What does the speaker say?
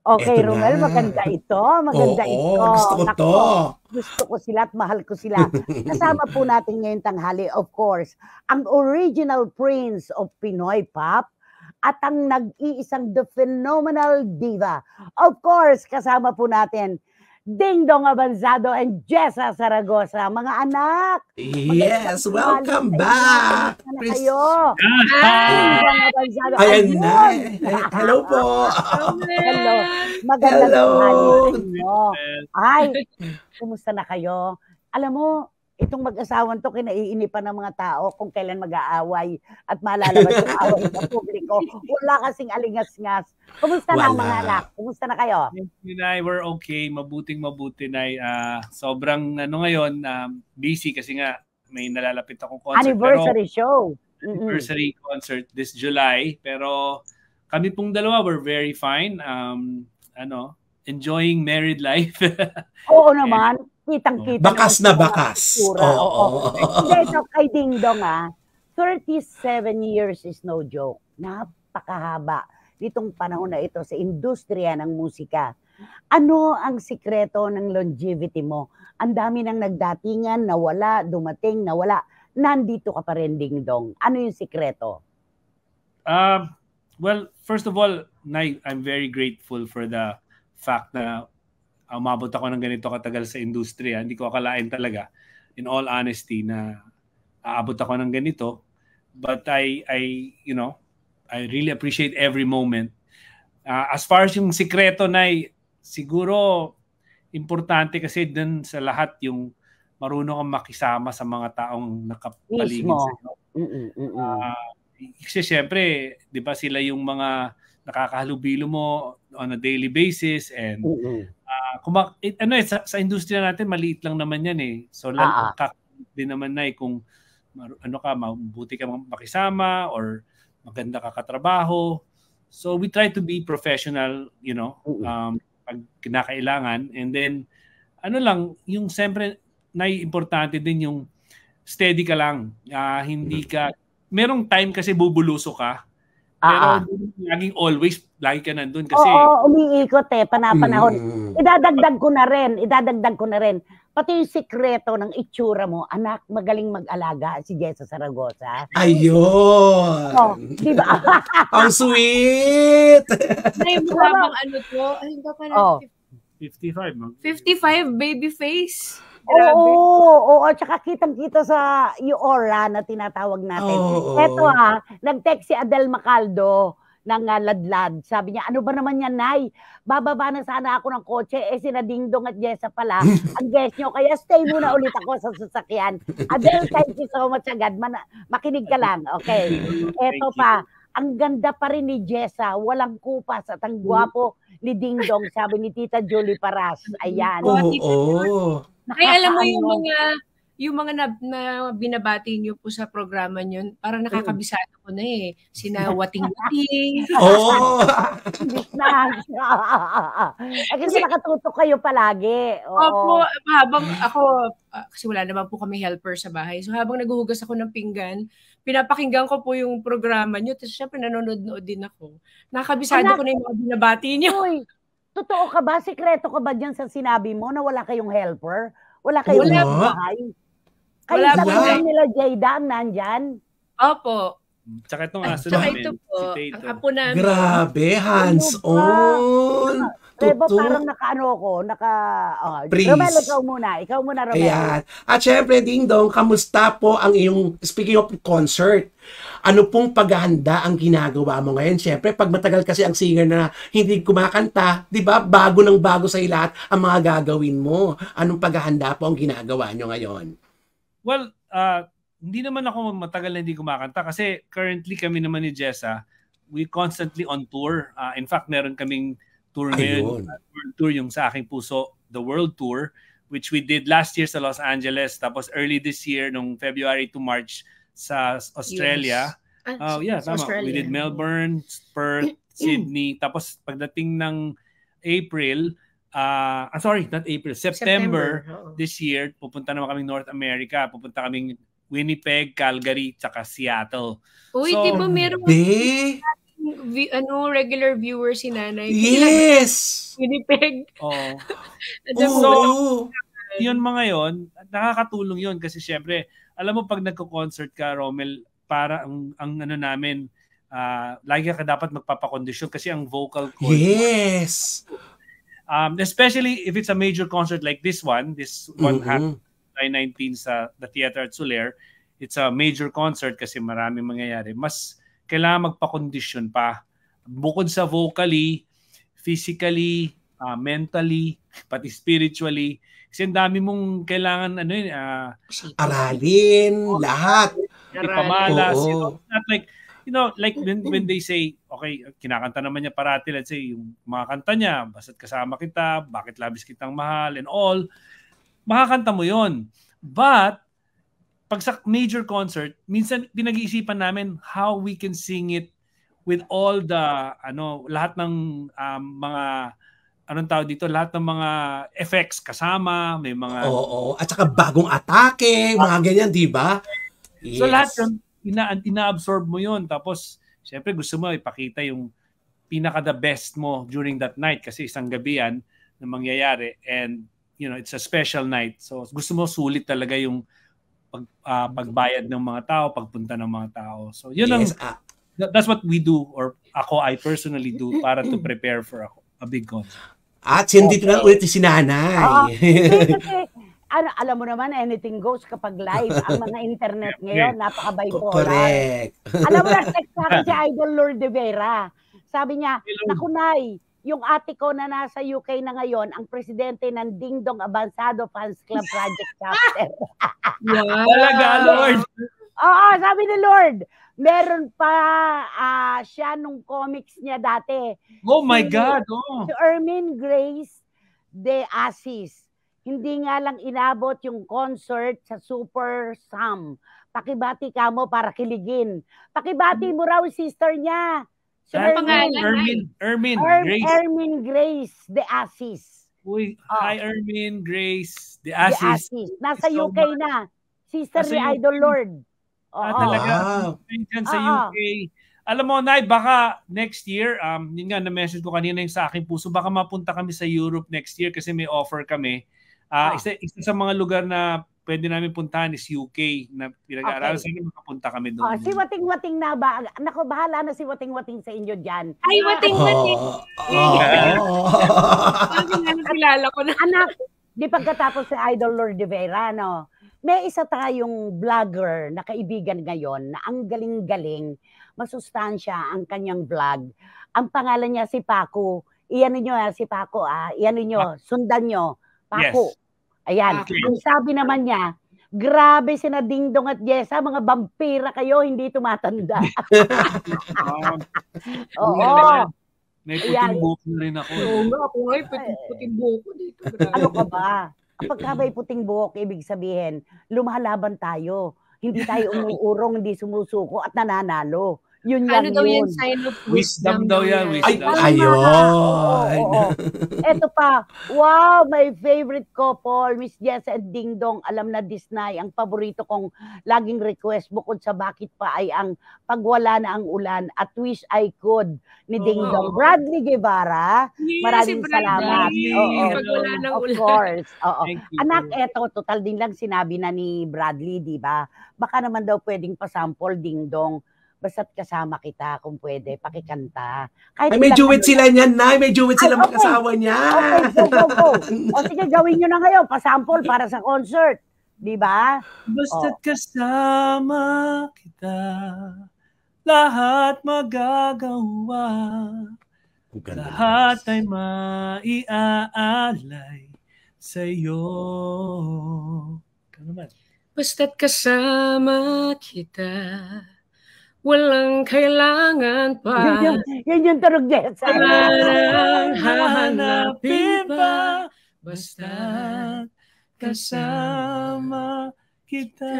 Okay, Eto Romel, na. maganda ito. Maganda ito. Gusto ko Nako, to. gusto ko sila at mahal ko sila. Kasama po natin ngayong tanghali, of course, ang original prince of Pinoy pop at ang nag-iisang the phenomenal diva. Of course, kasama po natin Ding Dong Abanzado and Jessa Zaragoza. Mga anak, Yes, magandang tanghali welcome sa inyo. back. Kamusta na kayo? Ding Hi. Dong Abanzado, Ayan na. ayun! Hello po. Hello. Magandang Hello. tanghali sa inyo. Ay, kumusta na kayo? Alam mo, itong mag-asawan to, kinaiinipan ng mga tao kung kailan mag-aaway at malalabas yung away sa publiko. Wala kasing alingas-ngas. Kumusta na ang mga anak? Kumusta na kayo? Nay, we're okay. Mabuting-mabuti, Nay. Sobrang ngayon, busy kasi nga may nalalapit akong concert. Anniversary show. Anniversary concert this July. Pero kami pong dalawa, we're very fine. Enjoying married life. Oo naman. Kitang-kita. Bakas na bakas. Oo. Hindi, so kay Ding Dong 37 years is no joke. Napakahaba nitong panahon na ito sa industriya ng musika. Ano ang sikreto ng longevity mo? Ang dami nang nagdatingan, nawala, dumating, nawala. Nandito ka pa rin, Ding Dong. Ano yung sikreto? Well, first of all, Nay, I'm very grateful for the fact na umabot ako ng ganito katagal sa industriya. Hindi ko akalain talaga, in all honesty, na aabot ako ng ganito. But I really appreciate every moment. As far as yung sikreto, Nay, siguro importante kasi dun sa lahat yung marunong kang makisama sa mga taong nakapaligid sa iyo. Kasi syempre, di ba sila yung mga nakakahalubilo mo on a daily basis and sa industriya natin maliit lang naman yan eh. So din naman na kung mabuti ka makisama or maganda ka katrabaho. So we try to be professional, pag kinakailangan, and then yung siyempre importante din yung steady ka lang. Hindi ka merong time kasi bubuluso ka. Pero laging lagi ka nandun kasi umiikot panapanahon. Idadagdag ko na rin. Pati yung sikreto ng itsura mo, anak, magaling mag-alaga si Jessa Zaragoza. Ayun! Di ba? Ang sweet! May habang hindi pa pala 55. 55 baby face. Oo, tsaka kitang-kita sa yung aura na tinatawag natin. Eto nag-text si Adel Macaldo ng Ladlad. Sabi niya, ano ba naman yan, Nay? Bababa na sana ako ng kotse. Sina Ding Dong at Jessa pala. Ang guest nyo. Kaya stay muna ulit ako sa sasakyan. Adel, thank you so much agad. Makinig ka lang. Okay. Eto pa. Ang ganda pa rin ni Jessa. Walang kupas at ang gwapo ni Ding Dong. Sabi ni Tita Julie Paras. Ayan. Ay, alam mo yung mga na binabati niyo po sa programa niyo, parang nakakabisado ko na eh. Sina Wating-Wating. Kasi nakatutok kayo palagi. Opo, habang ako, kasi wala naman po kami helper sa bahay. So habang naghuhugas ako ng pinggan, pinapakinggan ko po yung programa niyo. Tapos syempre nanonood din ako. Nakakabisado ko na yung mga binabati niyo. Uy, totoo ka ba? Sikreto ka ba dyan sa sinabi mo na wala kayong helper? Wala kayong bahay? Kayo sa nila Jada nandyan? Opo. Tsaka itong aso namin. Ito po, ang apo namin. Grabe, hands-on. Diba parang Romel, ikaw muna, Romel. Ayan. At syempre, Ding Dong, kamusta po ang iyong, speaking of concert, ano pong paghahanda ang ginagawa mo ngayon? Syempre, pag matagal kasi ang singer na hindi kumakanta, di ba, bago ng bago sa lahat ang mga gagawin mo. Anong paghahanda po ang ginagawa nyo ngayon? Well, hindi naman ako matagal na hindi kumakanta kasi currently kami naman ni Jessa, we constantly on tour. In fact, meron kaming tour ngayon, world tour yung sa aking puso, the world tour, which we did last year sa Los Angeles, tapos early this year, nung February to March sa Australia. Yes. Tama. Australia. We did Melbourne, Perth, Sydney, tapos pagdating ng April, September this year, pupunta naman kaming North America, pupunta kaming Winnipeg, Calgary, tsaka Seattle. Uy, di ba meron regular viewer si Nanay. Yes! Winnipeg. Oo. Oo. Yun mga yon, nakakatulong yun kasi syempre, alam mo pag nagko-concert ka, Romel, para ang ano namin, lagi ka dapat magpapakondisyon kasi ang vocal cord. Yes! Especially if it's a major concert like this one happened July 19 sa the Theater at Soler, it's a major concert kasi maraming mangyayari. Mas kailangan magpakondisyon pa. Bukod sa vocally, physically, mentally, pati spiritually. Kasi ang dami mong kailangan aralin, lahat. Ipamalas. Not like when they say, okay, kinakanta naman niya parati, let's say, yung mga kanta niya, basta't kasama kita, bakit labis kitang mahal, and all, makakanta mo yon. But, pag sa major concert, minsan pinag-iisipan namin how we can sing it with all the, lahat ng mga, anong tawag dito, lahat ng mga effects kasama, may mga... Oo, at saka bagong atake, mga ganyan, di ba? Yes. So lahat yun, ina-absorb mo yun. Tapos, syempre gusto mo ipakita yung pinaka-the best mo during that night kasi isang gabi yan na mangyayari and, it's a special night. So gusto mo sulit talaga yung pagbayad ng mga tao, pagpunta ng mga tao. So yun that's what we do, or I personally do para to prepare for a big concert. At hindi na ulit si Nanay. Kasi, alam mo naman, anything goes kapag live. Ang mga internet ngayon, napaka-bipolar. Correct. Alam mo, nag-text sa akin si Idol Lord de Vera. Sabi niya, naku Nay, yung ate ko na nasa UK na ngayon, ang presidente ng Ding Dong Avanzado Fans Club Project Chapter. Talaga, Lord. Oo, sabi ni Lord. Meron pa siya nung comics niya dati. Oh my God! Si Ermine Grace de Asis. Hindi nga lang inabot yung concert sa Super Sam. Pakibati ka mo para kiligin. Pakibati mo raw sister niya. Si Ermine Grace de Asis. Uy, hi Ermine Grace de Asis. Nasa UK na. Sister ni Idol Lord. Talaga. Dyan sa UK. Alam mo, Nay, baka next year, yun nga, na-message ko kanina yung sa aking puso, baka mapunta kami sa Europe next year kasi may offer kami. Isa sa mga lugar na pwede namin puntahan is UK na pinag-aaralan. Sana makapunta kami doon. Si Wating-Wating na ba? Naku, bahala na si Wating-Wating sa inyo dyan. Ay, Wating-Wating! Kilala ko na. Anak, di pagkatapos si Idol Lord de Vera, no? May isa tayong vlogger na kaibigan ngayon na ang galing-galing, masustansya ang kanyang vlog. Ang pangalan niya si Paco. Iyan niyo si Paco, iyan niyo, sundan niyo. Paco. Yes. Ayan. Okay. Ang sabi naman niya, grabe sina Ding Dong at Jessa, mga vampira kayo, hindi tumatanda. Oo. May puting buhok na rin ako. Oo nga, ako ay puting buhok dito. Ano ka ba? Pagka may puting buhok, ibig sabihin, lumalaban tayo. Hindi tayo umuurong, hindi sumusuko at nananalo. Yun ano daw yan? Sign of wisdom daw yan. Ayun. Eto pa. Wow, my favorite couple, Miss Jessa and Ding Dong. Alam na Disney, ang paborito kong laging request bukod sa bakit pa ay ang pagwala na ang ulan at Wish I Could ni Ding Dong. Bradley Guevara, maraming salamat. Pagwala ng ulan. Of course. Anak, eto, total din lang sinabi na ni Bradley, di ba? Baka naman daw pwedeng pasample, Ding Dong. Basta't kasama kita kung pwede, pakikanta. Ay, may duet sila niyan, Nay. May duet sila mag-asawa niya. Okay, go. O sige, gawin nyo na ngayon. Pasample para sa concert. Di ba? Basta't kasama kita, lahat magagawa. Lahat ay maiaalay sa'yo. Basta't kasama kita, walang kailangan pa. Yan yung tunog niya. Walang hahanapin pa. Basta't kasama kita.